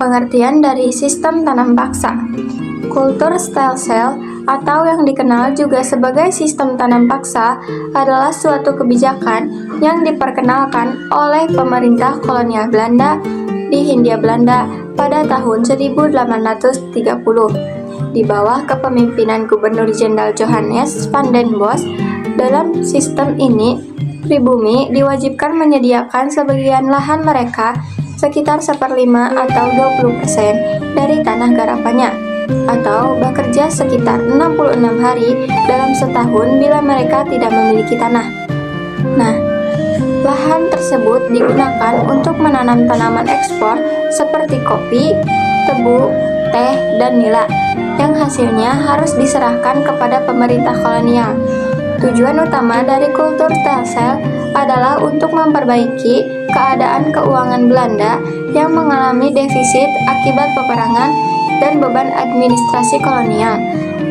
Pengertian dari sistem tanam paksa. Kultur stem cell atau yang dikenal juga sebagai sistem tanam paksa adalah suatu kebijakan yang diperkenalkan oleh pemerintah kolonial Belanda di Hindia Belanda pada tahun 1830 di bawah kepemimpinan Gubernur Jenderal Johannes van den Bos. Dalam sistem ini, pribumi diwajibkan menyediakan sebagian lahan mereka sekitar 1/5 atau 20% dari tanah garapannya, atau bekerja sekitar 66 hari dalam setahun bila mereka tidak memiliki tanah. Nah, lahan tersebut digunakan untuk menanam tanaman ekspor seperti kopi, tebu, teh, dan nila, yang hasilnya harus diserahkan kepada pemerintah kolonial. Tujuan utama dari kultur Telcel adalah untuk memperbaiki keadaan keuangan Belanda yang mengalami defisit akibat peperangan dan beban administrasi kolonial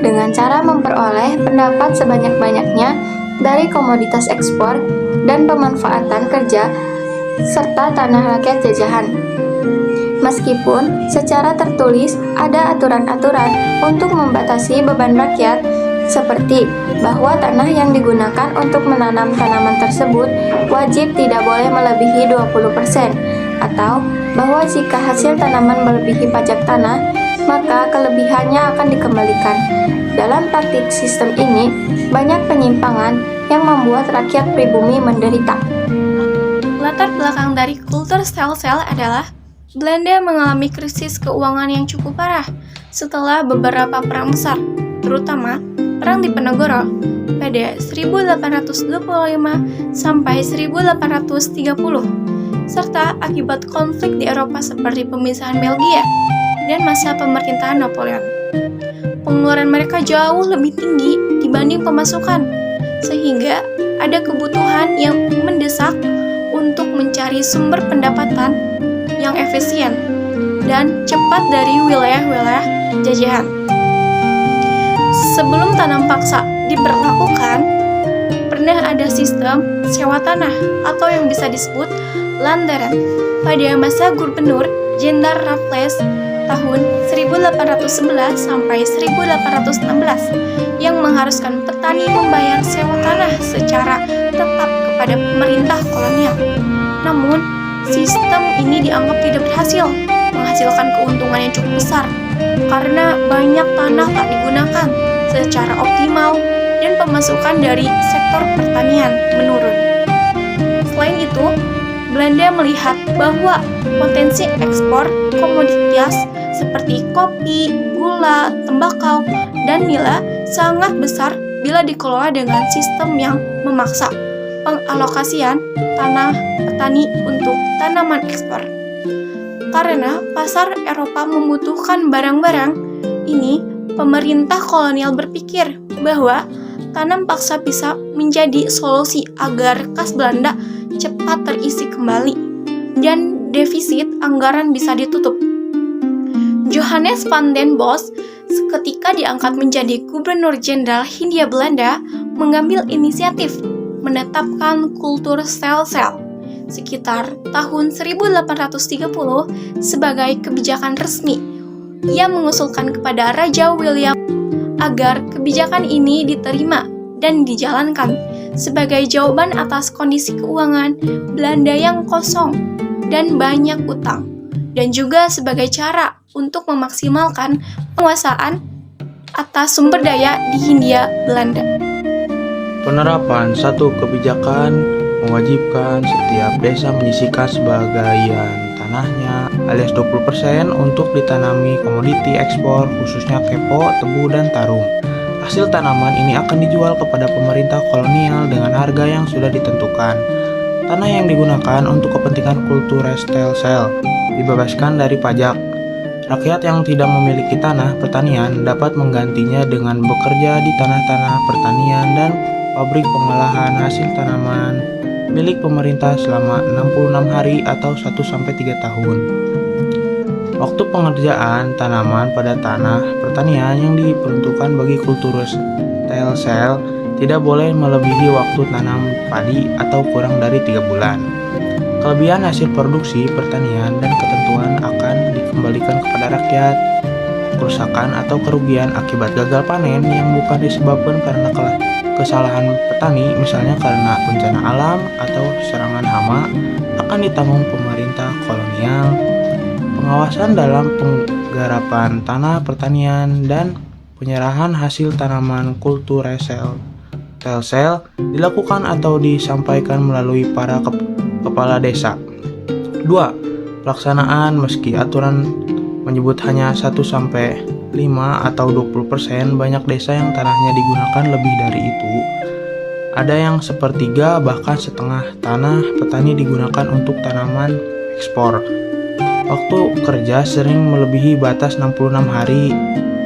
dengan cara memperoleh pendapat sebanyak-banyaknya dari komoditas ekspor dan pemanfaatan kerja serta tanah rakyat jajahan. Meskipun secara tertulis ada aturan-aturan untuk membatasi beban rakyat, seperti bahwa tanah yang digunakan untuk menanam tanaman tersebut wajib tidak boleh melebihi 20%, atau bahwa jika hasil tanaman melebihi pajak tanah, maka kelebihannya akan dikembalikan. Dalam praktik sistem ini, banyak penyimpangan yang membuat rakyat pribumi menderita. Latar belakang dari kultur Telcel adalah Belanda mengalami krisis keuangan yang cukup parah setelah beberapa perang besar, terutama Perang Diponegoro pada 1825 sampai 1830, serta akibat konflik di Eropa seperti pemisahan Belgia dan masa pemerintahan Napoleon. Pengeluaran mereka jauh lebih tinggi dibanding pemasukan, sehingga ada kebutuhan yang mendesak untuk mencari sumber pendapatan yang efisien dan cepat dari wilayah-wilayah jajahan. Sebelum tanam paksa diberlakukan, pernah ada sistem sewa tanah atau yang bisa disebut landeren pada masa Gubernur Jenderal Raffles tahun 1811 sampai 1816 yang mengharuskan petani membayar sewa tanah secara tetap kepada pemerintah kolonial. Namun, sistem ini dianggap tidak berhasil menghasilkan keuntungan yang cukup besar karena banyak tanah tak digunakan secara optimal dan pemasukan dari sektor pertanian menurun. Selain itu, Belanda melihat bahwa potensi ekspor komoditas seperti kopi, gula, tembakau, dan nila sangat besar bila dikelola dengan sistem yang memaksa pengalokasian tanah petani untuk tanaman ekspor. Karena pasar Eropa membutuhkan barang-barang ini, pemerintah kolonial berpikir bahwa tanam paksa bisa menjadi solusi agar kas Belanda cepat terisi kembali dan defisit anggaran bisa ditutup. Johannes van den Bos ketika diangkat menjadi Gubernur Jenderal Hindia Belanda mengambil inisiatif menetapkan kultur Telcel sekitar tahun 1830 sebagai kebijakan resmi. Ia mengusulkan kepada Raja William agar kebijakan ini diterima dan dijalankan sebagai jawaban atas kondisi keuangan Belanda yang kosong dan banyak utang, dan juga sebagai cara untuk memaksimalkan penguasaan atas sumber daya di Hindia Belanda. Penerapan satu kebijakan mewajibkan setiap desa menyisihkan sebagian tanahnya alias 20% untuk ditanami komoditi ekspor khususnya kepo, tebu, dan tarum. Hasil tanaman ini akan dijual kepada pemerintah kolonial dengan harga yang sudah ditentukan. Tanah yang digunakan untuk kepentingan kultur Telcel dibebaskan dari pajak. Rakyat yang tidak memiliki tanah pertanian dapat menggantinya dengan bekerja di tanah-tanah pertanian dan pabrik pengolahan hasil tanaman milik pemerintah selama 66 hari atau 1-3 tahun. Waktu pengerjaan tanaman pada tanah pertanian yang diperuntukkan bagi kultur Telcel tidak boleh melebihi waktu tanam padi atau kurang dari 3 bulan. Kelebihan hasil produksi pertanian dan ketentuan akan dikembalikan kepada rakyat. Kerusakan atau kerugian akibat gagal panen yang bukan disebabkan karena kesalahan petani, misalnya karena bencana alam atau serangan hama, akan ditanggung pemerintah kolonial. Pengawasan dalam penggarapan tanah pertanian dan penyerahan hasil tanaman kulturesel Telsel dilakukan atau disampaikan melalui para kepala desa. 2. Pelaksanaan meski aturan menyebut hanya 1-5 atau 20%, banyak desa yang tanahnya digunakan lebih dari itu. Ada yang sepertiga bahkan setengah tanah petani digunakan untuk tanaman ekspor. Waktu kerja sering melebihi batas 66 hari.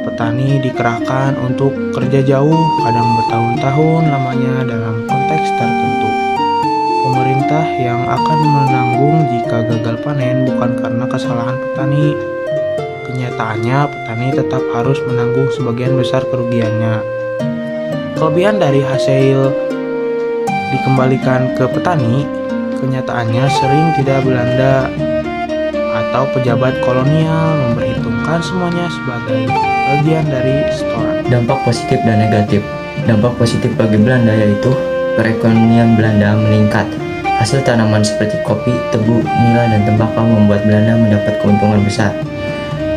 Petani dikerahkan untuk kerja jauh, kadang bertahun-tahun lamanya dalam konteks tertentu. Pemerintah yang akan menanggung jika gagal panen bukan karena kesalahan petani. Kenyataannya, petani tetap harus menanggung sebagian besar kerugiannya. Kelebihan dari hasil dikembalikan ke petani, kenyataannya sering tidak Belanda atau pejabat kolonial memperhitungkan semuanya sebagai bagian dari setoran. Dampak positif dan negatif. Dampak positif bagi Belanda yaitu perekonomian Belanda meningkat. Hasil tanaman seperti kopi, tebu, nila, dan tembakau membuat Belanda mendapat keuntungan besar.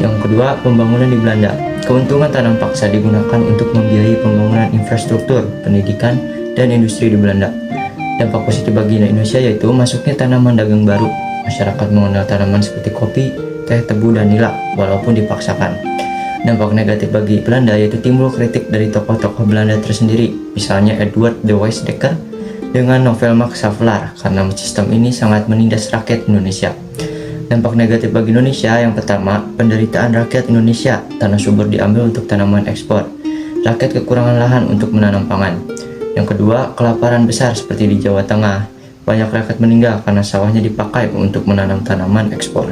Yang kedua, pembangunan di Belanda. Keuntungan tanam paksa digunakan untuk membiayai pembangunan infrastruktur, pendidikan, dan industri di Belanda. Dampak positif bagi Indonesia yaitu masuknya tanaman dagang baru. Masyarakat mengenal tanaman seperti kopi, teh, tebu, dan nila, walaupun dipaksakan. Dampak negatif bagi Belanda yaitu timbul kritik dari tokoh-tokoh Belanda tersendiri, misalnya Edward de Weizsäcker dengan novel Max Havelaar, karena sistem ini sangat menindas rakyat Indonesia. Dampak negatif bagi Indonesia yang pertama, penderitaan rakyat Indonesia, tanah subur diambil untuk tanaman ekspor. Rakyat kekurangan lahan untuk menanam pangan. Yang kedua, kelaparan besar seperti di Jawa Tengah. Banyak rakyat meninggal karena sawahnya dipakai untuk menanam tanaman ekspor.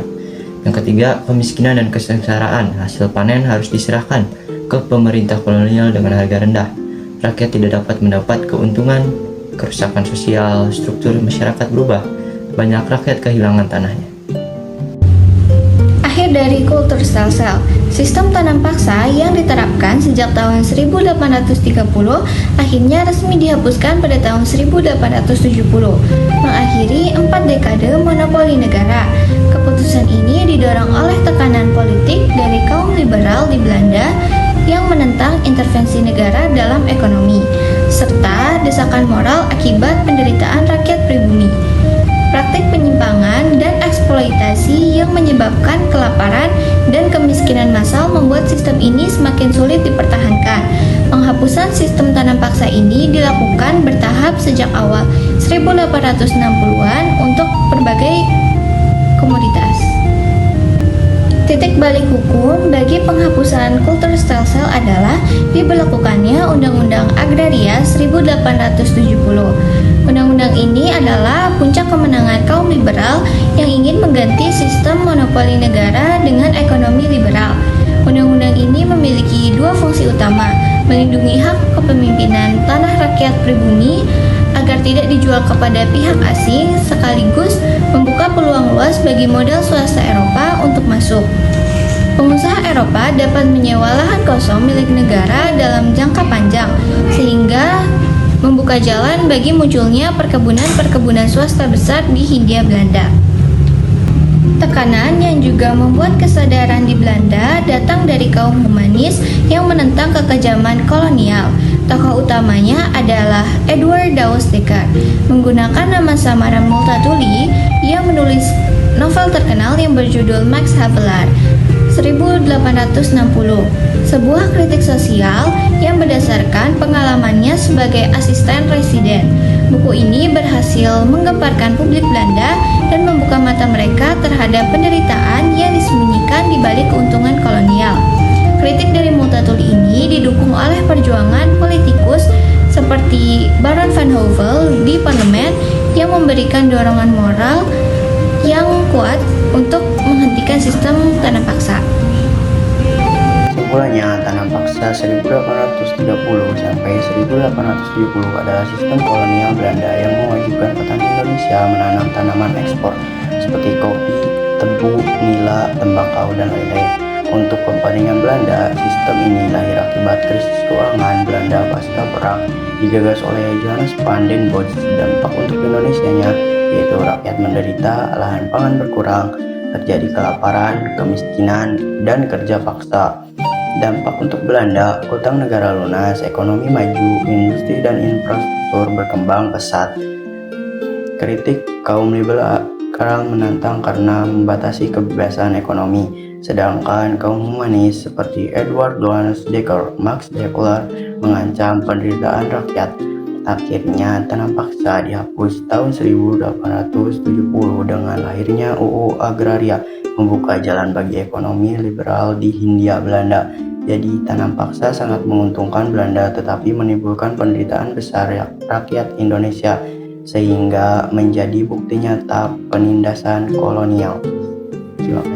Yang ketiga, kemiskinan dan kesengsaraan. Hasil panen harus diserahkan ke pemerintah kolonial dengan harga rendah. Rakyat tidak dapat mendapat keuntungan, kerusakan sosial, struktur masyarakat berubah. Banyak rakyat kehilangan tanahnya. Akhir dari kultur sel-sel, sistem tanam paksa yang diterapkan sejak tahun 1830 akhirnya resmi dihapuskan pada tahun 1870, mengakhiri 4 dekade monopoli negara. Keputusan ini didorong oleh tekanan politik dari kaum liberal di Belanda yang menentang intervensi negara dalam ekonomi, serta desakan moral akibat penderitaan rakyat pribumi. Praktik penyimpangan dan eksploitasi yang menyebabkan kelaparan dan kemiskinan massal membuat sistem ini semakin sulit dipertahankan. Penghapusan sistem tanam paksa ini dilakukan bertahap sejak awal 1860-an untuk berbagai komoditas. Titik balik hukum bagi penghapusan kultur sel-sel adalah diberlakukannya Undang-Undang Agraria 1870. Undang-undang ini adalah puncak kemenangan kaum liberal yang ingin mengganti sistem monopoli negara dengan ekonomi liberal. Undang-undang ini memiliki dua fungsi utama, melindungi hak kepemimpinan tanah rakyat pribumi agar tidak dijual kepada pihak asing, sekaligus membuka peluang luas bagi modal swasta Eropa untuk masuk. Pengusaha Eropa dapat menyewa lahan kosong milik negara dalam jangka panjang, sehingga membuka jalan bagi munculnya perkebunan-perkebunan swasta besar di Hindia Belanda. Tekanan yang juga membuat kesadaran di Belanda datang dari kaum humanis yang menentang kekejaman kolonial. Tokoh utamanya adalah Edward de Weizsäcker. Menggunakan nama samaran Multatuli, ia menulis novel terkenal yang berjudul Max Havelaar 1860, sebuah kritik sosial yang berdasarkan pengalamannya sebagai asisten residen. Buku ini berhasil menggemparkan publik Belanda dan membuka mata mereka terhadap penderitaan yang disembunyikan di balik keuntungan kolonial. Kritik dari Multatuli ini didukung oleh perjuangan politikus seperti Baron van Hove di parlemen yang memberikan dorongan moral yang kuat untuk menghentikan sistem tanam paksa. Semulanya tanam paksa 1830 sampai 1870 adalah sistem kolonial Belanda yang mewajibkan petani Indonesia menanam tanaman ekspor seperti kopi, tebu, nila, tembakau, dan lain-lain. Untuk kepentingan Belanda, sistem ini lahir akibat krisis keuangan Belanda pasca perang digagas oleh Johannes van den Bosch. Dampak untuk Indonesianya yaitu rakyat menderita, lahan pangan berkurang, terjadi kelaparan, kemiskinan, dan kerja paksa. Dampak untuk Belanda, utang negara lunas, ekonomi maju, industri dan infrastruktur berkembang pesat. Kritik kaum liberal menantang karena membatasi kebebasan ekonomi, sedangkan kaum humanis seperti Edward Lorenz Dekker, Max Havelaar mengancam penderitaan rakyat. Akhirnya tanam paksa dihapus tahun 1870 dengan lahirnya UU Agraria, membuka jalan bagi ekonomi liberal di Hindia Belanda. Jadi tanam paksa sangat menguntungkan Belanda tetapi menimbulkan penderitaan besar rakyat Indonesia sehingga menjadi bukti nyata penindasan kolonial. Terima kasih.